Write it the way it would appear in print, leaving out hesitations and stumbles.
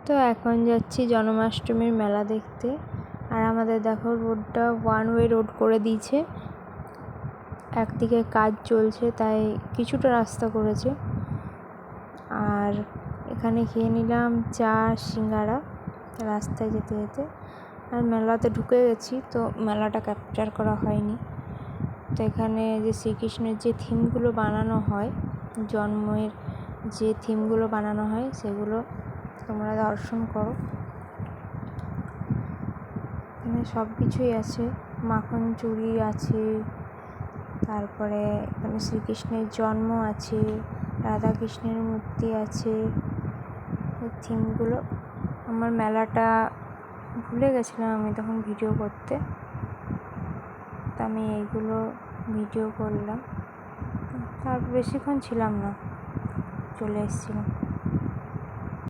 তো এখন যাচ্ছি জন্মাষ্টমীর মেলা দেখতে। আর আমাদের দেখো রোডটা ওয়ান ওয়ে রোড করে দিয়েছে, একদিকে কাজ চলছে তাই কিছুটা রাস্তা করেছে। আর এখানে খেয়ে নিলাম চা সিঙ্গারা রাস্তায় যেতে যেতে। আর মেলাতে ঢুকে গেছি, তো মেলাটা ক্যাপচার করা হয়নি। তো এখানে যে শ্রীকৃষ্ণের যে থিমগুলো বানানো হয়, জন্মের যে থিমগুলো বানানো হয় সেগুলো তোমরা দর্শন করো। এখানে সব কিছুই আছে, মাখন চুড়ি আছে, তারপরে এখানে শ্রীকৃষ্ণের জন্ম আছে, রাধাকৃষ্ণের মূর্তি আছে। এই থিমগুলো আমার মেলাটা ভুলে গেছিলাম আমি তখন ভিডিও করতে, তা আমি এইগুলো ভিডিও করলাম। তার বেশিক্ষণ ছিলাম না, চলে এসেছিলাম।